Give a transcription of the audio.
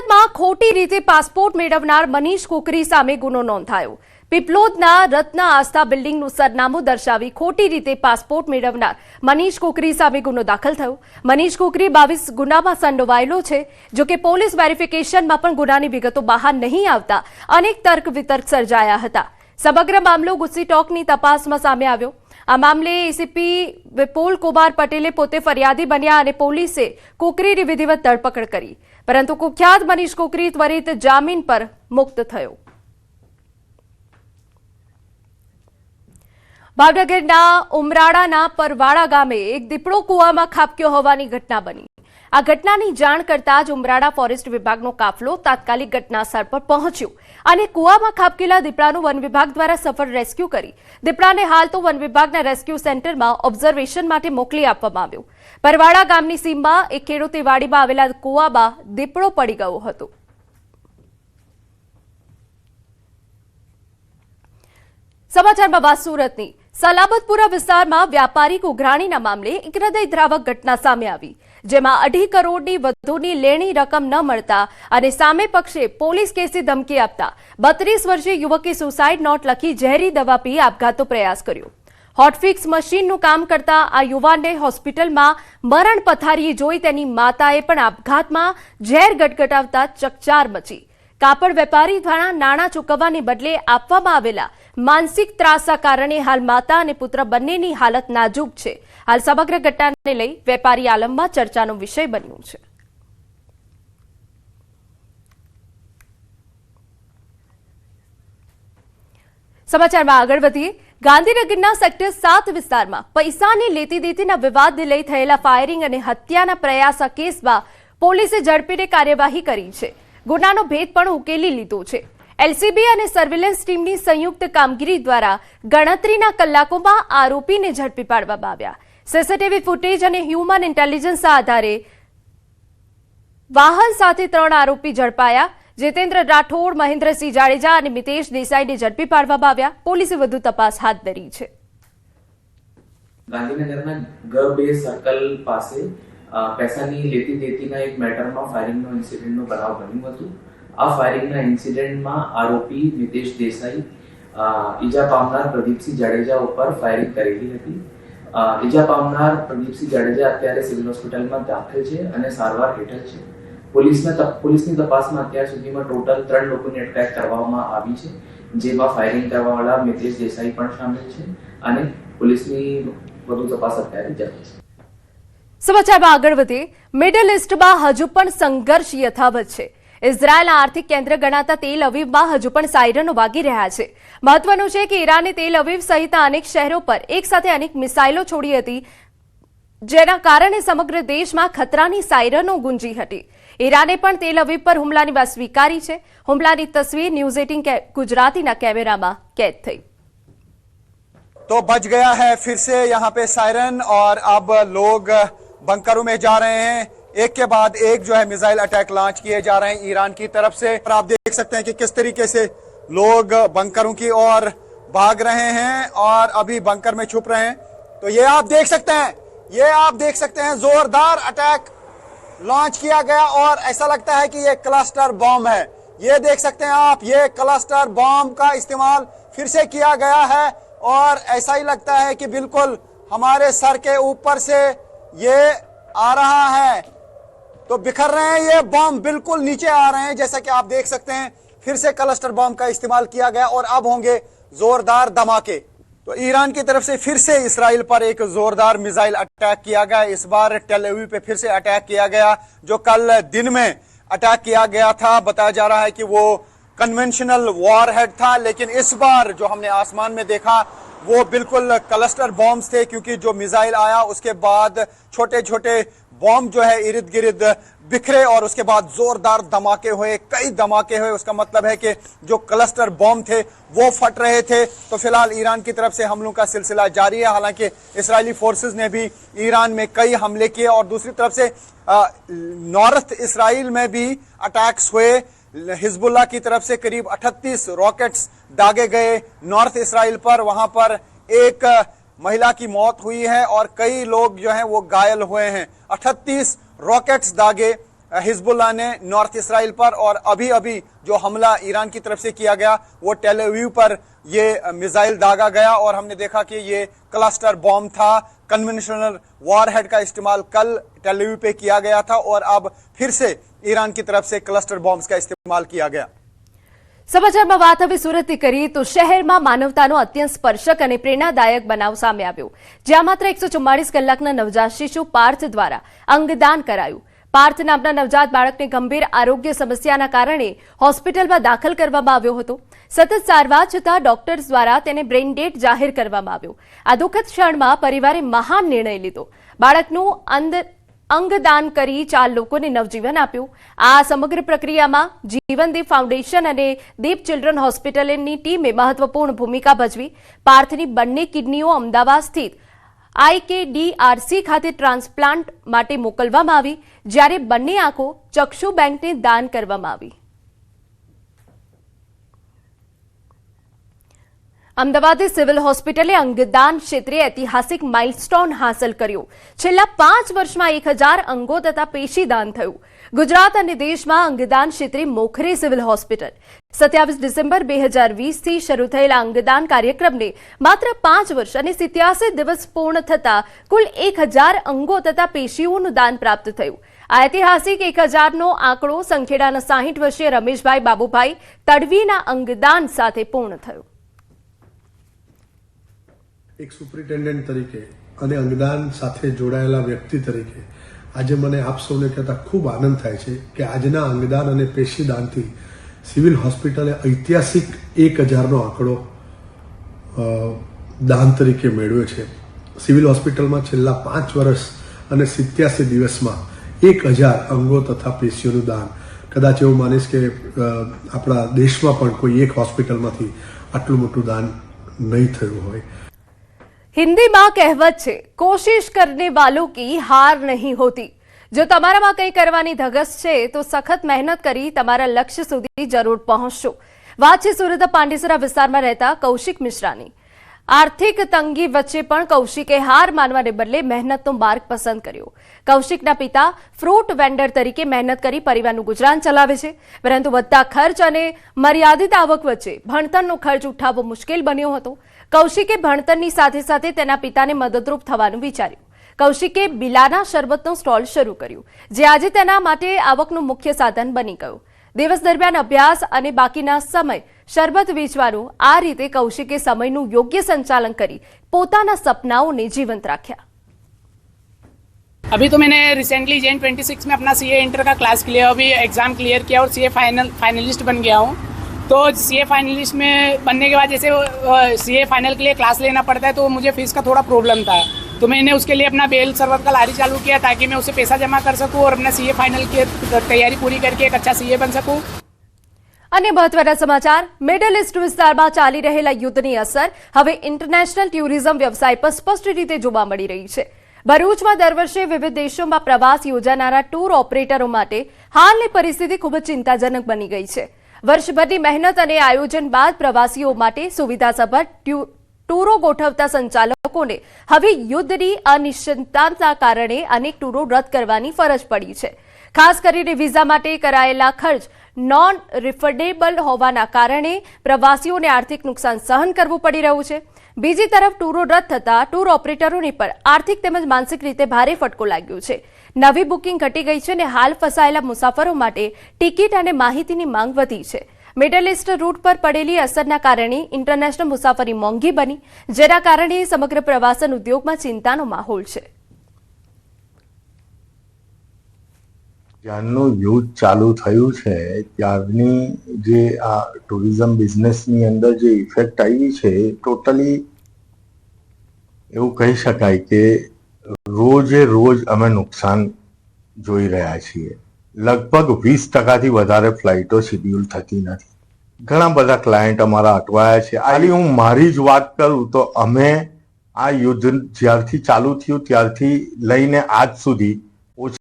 સુરતમાં ખોટી રીતે પાસપોર્ટ મેળવનાર મનીષ કુકરી સામે ગુનો નોંધાયો। પીપલોદના રત્ન આસ્થા બિલ્ડિંગનું સરનામું દર્શાવી ખોટી રીતે પાસપોર્ટ મેળવનાર મનીષ કુકરી સામે ગુનો દાખલ થયો। મનીષ કુકરી 22 ગુનામાં સંડોવાયેલો છે। જો કે પોલીસ વેરિફિકેશનમાં પણ ગુનાની વિગતો બહાર નહીં આવતા અનેક તર્ક વિતર્ક સર્જાયા હતા। સમગ્ર મામલો ગુસ્સી ટોકની તપાસમાં સામે આવ્યો। આ મામલે એસીપી વિપુલ કુમાર પટેલે પોતે ફરિયાદી બન્યા અને પોલીસે કુકરીની વિધિવત ધરપકડ કરી, પરંતુ કુખ્યાત મનીષ કુકરી ત્વરિત જામીન પર મુક્ત થયો। ભાવનગરના ઉમરાળાના પરવાડા ગામે એક દીપડો કૂવામાં ખાબક્યો હોવાની ઘટના બની। આ ઘટનાની જાણ કરતા જ ઉમરાળા ફોરેસ્ટ વિભાગનો કાફલો તાત્કાલિક ઘટનાસ્થળ પર પહોંચ્યો અને કૂવામાં ખાબકેલા દીપડાનું વન વિભાગ દ્વારા સફળ રેસ્ક્યુ કરી દીપડાને હાલ તો વન વિભાગના રેસ્ક્યુ સેન્ટરમાં ઓબ્ઝર્વેશન માટે મોકલી આપવામાં આવ્યો। પરવાડા ગામની સીમમાં એક ખેડૂતે વાડીમાં આવેલા કૂવામાં દીપડો પડી ગયો હતો। સમાચારમાં વાત સુરતની સલાબતપુરા વિસ્તારમાં વ્યાપારી ઉઘરાણીના મામલે એક હૃદયદ્રાવક ઘટના સામે આવી, જેમાં 2.5 કરોડની વધુની લેણી રકમ ન મળતા અને સામે પક્ષે પોલીસ કેસની ધમકી આપતા 32 વર્ષીય યુવકે સુસાઇડ નોટ લખી ઝેરી દવા પી આપઘાતનો પ્રયાસ કર્યો। હોટફિક્સ મશીનનું કામ કરતા આ યુવાનને હોસ્પિટલમાં મરણ પથારીએ જોઈ તેની માતાએ પણ આપઘાતમાં ઝેર ગટગટાવતા ચકચાર મચી। કાપડ વેપારી દ્વારા નાણાં ચૂકવવાને બદલે આપવામાં આવેલા માનસિક ત્રાસના કારણે હાલ માતા અને પુત્ર બંનેની હાલત નાજુક છે। હાલ સમગ્ર ઘટનાને લઈ વેપારી આલમમાં ચર્ચાનો વિષય બન્યું છે। સમાચારમાં આગળ વધીએ। ગાંધીનગરના સેક્ટર 7 વિસ્તારમાં પૈસાની લેતી દેતીના વિવાદને લઈ થયેલા ફાયરિંગ અને હત્યાના પ્રયાસના કેસમાં પોલીસે ઝડપીને કાર્યવાહી કરી છે। ગુનાનો ભેદ પણ ઉકેલી લીધો છે। એલસીબી અને સર્વેલન્સ ટીમની સંયુક્ત કામગીરી દ્વારા ગણતરીના કલાકોમાં આરોપીને ઝડપી પાડવામાં આવ્યા। સીસીટીવી ફૂટેજ અને હ્યુમન ઇન્ટેલિજન્સના આધારે વાહન સાથે 3 આરોપી ઝડપાયા। જીતેન્દ્ર રાઠોડ, મહેન્દ્રસિંહ જાડેજા અને મિતેશ દેસાઈને ઝડપી પાડવામાં આવ્યા। પોલીસે વધુ તપાસ હાથ ધરી છે। ગાંધીનગરના ગર્ભ સર્કલ પાસે પૈસાની લેતી દેતીના એક મેટરમાં ફાયરિંગનો ઇન્સિડન્ટનો બનાવ બન્યું હતું। આ ફાયરિંગના ઇન્સિડન્ટમાં આરોપી મિતેશ દેસાઈ ઈજા પામનાર પ્રદીપસિંહ જાડેજા ઉપર ફાયરિંગ કરેલી હતી। ઈજા પામનાર પ્રદીપસિંહ જાડેજા અત્યારે સિવિલ હોસ્પિટલમાં દાખલ છે અને સારવાર હેઠળ છે। પોલીસની તપાસમાં અત્યાર સુધીમાં ટોટલ 3 લોકોની અટકાયત કરવામાં આવી છે, જેમાં ફાયરિંગ કરવાવાળા મિતેશ દેસાઈ પણ શામેલ છે અને પોલીસની વધુ તપાસ અત્યારે ચાલે છે। સમાચારમાં આગળ વધીએ। મિડલ ઇસ્ટમાં હજુ પણ સંઘર્ષ યથાવત છે। ઇઝરાયેલના આર્થિક કેન્દ્ર ગણાતા તેલ અવીવમાં હજુ પણ સાયરનો વાગી રહ્યા છે। મહત્વનું છે કે ઈરાને તેલ અવીવ સહિતના અનેક શહેરો પર એકસાથે અનેક મિસાઇલો છોડી હતી, જેના કારણે સમગ્ર દેશમાં ખતરાની સાયરનો ગુંજી હતી। ઈરાને પણ તેલ અવીવ પર હુમલાની વાત સ્વીકારી છે। હુમલાની તસવીર ન્યૂઝ 18 ગુજરાતીના કેમેરામાં કેદ થઈ। तो बच गया है फिर से यहाँ पे सायरन और अब लोग बंकरों में जा रहे हैं। एक के बाद एक जो है मिसाइल अटैक लॉन्च किए जा रहे हैं ईरान की तरफ से। और आप देख सकते हैं कि किस तरीके से लोग बंकरों की ओर भाग रहे हैं और अभी बंकर में छुप रहे हैं। तो ये आप देख सकते हैं जोरदार अटैक लॉन्च किया गया और ऐसा लगता है कि ये क्लस्टर बॉम्ब है। ये देख सकते हैं आप, ये क्लस्टर बॉम्ब का इस्तेमाल फिर से किया गया है और ऐसा ही लगता है कि बिल्कुल हमारे सर के ऊपर से ये आ रहा है। तो बिखर रहे हैं ये बॉम्ब, बिल्कुल नीचे आ रहे हैं। जैसा कि आप देख सकते हैं फिर से क्लस्टर बॉम्ब का इस्तेमाल किया गया और अब होंगे जोरदार धमाके। तो ईरान की तरफ से फिर से इसराइल पर एक जोरदार मिसाइल अटैक किया गया। इस बार टेल अवीव पे फिर से अटैक किया गया, जो कल दिन में अटैक किया गया था। बताया जा रहा है कि वो कन्वेंशनल वॉर हेड था, लेकिन इस बार जो हमने आसमान में देखा वो बिल्कुल क्लस्टर बॉम्ब्स थे, क्योंकि जो मिसाइल आया उसके बाद छोटे छोटे बॉम्ब जो है इर्द गिर्द बिखरे और उसके बाद जोरदार धमाके हुए, कई धमाके हुए। उसका मतलब है कि जो क्लस्टर बॉम्ब थे वो फट रहे थे। तो फिलहाल ईरान की तरफ से हमलों का सिलसिला जारी है। हालांकि इस्राएली फोर्सेस ने भी ईरान में कई हमले किए और दूसरी तरफ से नॉर्थ इसराइल में भी अटैक्स हुए। हिजबुल्लाह की तरफ से करीब 38 रॉकेट्स दागे गए नॉर्थ इसराइल पर। वहां पर एक महिला की मौत हुई है और कई लोग जो हैं वो घायल हुए हैं। 38 रॉकेट्स दागे हिजबुल्लाह ने नॉर्थ इसराइल पर, और अभी अभी जो हमला ईरान की तरफ से किया गया वो टेल अवीव पर ये मिसाइल दागा गया, और हमने देखा कि ये क्लस्टर बॉम्ब था। कन्वेंशनल वॉरहेड का इस्तेमाल कल टेल अवीव पे किया गया था, और अब फिर से ईरान की तरफ से क्लस्टर बॉम्ब्स का इस्तेमाल किया गया। સમાચારમાં વાત હવે સુરતથી કરીએ તો શહેરમાં માનવતાનો અત્યંત સ્પર્શક અને પ્રેરણાદાયક બનાવ સામે આવ્યો, જ્યાં માત્ર 144 કલાકના નવજાત શિશુ પાર્થ દ્વારા અંગદાન કરાયું। પાર્થ નામના નવજાત બાળકને ગંભીર આરોગ્ય સમસ્યાના કારણે હોસ્પિટલમાં દાખલ કરવામાં આવ્યો હતો। સતત સારવાર છતાં ડોક્ટર્સ દ્વારા તેને બ્રેઇન ડેડ જાહેર કરવામાં આવ્યો। આ દુઃખદ ક્ષણમાં પરિવારે મહાન નિર્ણય લીધો, બાળકનું અંગદાન કરી 4 લોકોને નવજીવન આપ્યું। આ સમગ્ર પ્રક્રિયામાં જીવનદીપ ફાઉન્ડેશન અને દીપ ચિલ્ડ્રન હોસ્પિટલની ટીમે મહત્વપૂર્ણ ભૂમિકા ભજવી। પાર્થની બંને કિડનીઓ અમદાવાદ સ્થિત IKDRC ખાતે ટ્રાન્સપ્લાન્ટ માટે મોકલવામાં આવી, જ્યારે બંને આંખો ચક્ષુ બેંકને દાન કરવામાં આવી। અમદાવાદ સિવિલ હોસ્પિટલે અંગદાન ક્ષેત્રે ઐતિહાસિક માઇલસ્ટોન હાંસલ કર્યો। છેલ્લા 5 વર્ષમાં 1000 અંગો તથા પેશીદાન થયું। ગુજરાત અને દેશમાં અંગદાન ક્ષેત્રે મોખરે સિવિલ હોસ્પિટલ 27 ડિસેમ્બર 2020 થી શરૂ થયેલા અંગદાન કાર્યક્રમને માત્ર 5 વર્ષ અને 87 દિવસ પૂર્ણ થતા કુલ 1000 અંગો તથા પેશીઓનું દાન પ્રાપ્ત થયું। આ ઐતિહાસિક 1000 નો આંકડો સંખેડાના 60 વર્ષીય રમેશભાઈ બાબુભાઈ તડવીના અંગદાન સાથે પૂર્ણ થયો। એક સુપ્રિન્ટેન્ડન્ટ તરીકે અને અંગદાન સાથે જોડાયેલા વ્યક્તિ તરીકે આજે મને આપ સૌને કહેતા ખૂબ આનંદ થાય છે કે આજના અંગદાન અને પેશીદાનથી સિવિલ હોસ્પિટલે ઐતિહાસિક 1000નો આંકડો દાન તરીકે મેળવ્યો છે। સિવિલ હોસ્પિટલમાં છેલ્લા 5 વર્ષ અને 87 દિવસમાં 1000 અંગો તથા પેશીઓનું દાન, કદાચ એવું માનીશ કે આપણા દેશમાં પણ કોઈ એક હોસ્પિટલમાંથી આટલું મોટું દાન નહીં થયું હોય। हिंदी में कहेवत छे, कोशिश करने वालों की हार नहीं होती। जो तमारामां कंई करवानी धगस छे तो सखत मेहनत करी तमारा लक्ष्य सुधी जरूर पहोंचशो। वात छे सुरत पांडेसरा विस्तारमां रहता कौशिक मिश्रानी। आर्थिक तंगी वच्चे पण कौशिके हार मानवाने बदले मेहनतनो मार्ग पसंद कर्यो। कौशिकना पिता फ्रूट वेन्डर तरीके मेहनत करी परिवारनुं गुजरान चलावे छे, परंतु वधता खर्च अने मर्यादित आवक वच्चे भणतरनो खर्च उठावવો मुश्केल बन्यो हतो। कौशिके भणतरनी साथे साथे तेना पिताने मददरूप थवानुं विचार्युं। कौशिके बिलाना शरबतनो स्टॉल शरू कर्यो, जे આજે તેના માટે આવકનું મુખ્ય સાધન બની ગયું। દિવસ દરમિયાન અભ્યાસ અને બાકીના સમય શરબત વેચવાનું, આ રીતે કૌશિકે સમયનું યોગ્ય સંચાલન કરી પોતાના સપનાઓને જીવંત રાખ્યા। अभी तो मैंने रिसेंटली Jan 26 में अपना CA इंटर का क्लास क्लियर, अभी एग्जाम क्लियर किया और CA फाइनलिस्ट बन गया हूँ। तो CA फाइनलिस्ट में बनने के बाद जैसे CA फाइनल के लिए क्लास लेना पड़ता है, तो मुझे फीस का थोड़ा प्रॉब्लम था, तो मैंने उसके लिए अपना बेल शरबत का लारी चालू किया ताकि मैं उसे पैसा जमा कर सकूँ और अपना CA फाइनल की तैयारी पूरी करके एक अच्छा CA बन सकूँ। અને મહત્વના સમાચાર, મિડલ ઇસ્ટ વિસ્તારમાં ચાલી રહેલા યુદ્ધની અસર હવે ઇન્ટરનેશનલ ટુરિઝમ વ્યવસાય પર સ્પષ્ટ રીતે જોવા મળી રહી છે। ભરૂચમાં દર વર્ષે વિવિધ દેશોમાં પ્રવાસ યોજાનારા ટૂર ઓપરેટરો માટે હાલની પરિસ્થિતિ ખૂબ જ ચિંતાજનક બની ગઈ છે। વર્ષભરની મહેનત અને આયોજન બાદ પ્રવાસીઓ માટે સુવિધાસભર ટૂરો ગોઠવતા સંચાલકોને હવે યુદ્ધની અનિશ્ચિતતાના કારણે અનેક ટૂરો રદ કરવાની ફરજ પડી છે। ખાસ કરીને વિઝા માટે કરાયેલા ખર્ચ નોન રિફંડેબલ હોવાના કારણે પ્રવાસીઓને આર્થિક નુકસાન સહન કરવું પડી રહ્યું છે। બીજી તરફ ટૂરો રદ થતા ટૂર ઓપરેટરોને પણ આર્થિક તેમજ માનસિક રીતે ભારે ફટકો લાગ્યો છે। નવી બુકિંગ ઘટી ગઈ છે અને હાલ ફસાયેલા મુસાફરો માટે ટિકિટ અને માહિતીની માંગ વધી છે। મિડલ ઇસ્ટ રૂટ પર પડેલી અસરના કારણે ઇન્ટરનેશનલ મુસાફરી મોંઘી બની, જેના કારણે સમગ્ર પ્રવાસન ઉદ્યોગમાં ચિંતાનો માહોલ છે। જ્યારનું યુદ્ધ ચાલુ થયું છે ત્યારની જે આ ટુરિઝમ બિઝનેસની અંદર જે ઇફેક્ટ આવી છે, ટોટલી એવું કહી શકાય કે રોજે રોજ અમે નુકસાન જોઈ રહ્યા છીએ। લગભગ 20% વધારે ફ્લાઇટો શેડ્યુલ થતી નથી। ઘણા બધા ક્લાયન્ટ અમારા અટવાયા છે। ખાલી હું મારી જ વાત કરું તો અમે આ યુદ્ધ જ્યારથી ચાલુ થયું ત્યારથી લઈને આજ સુધી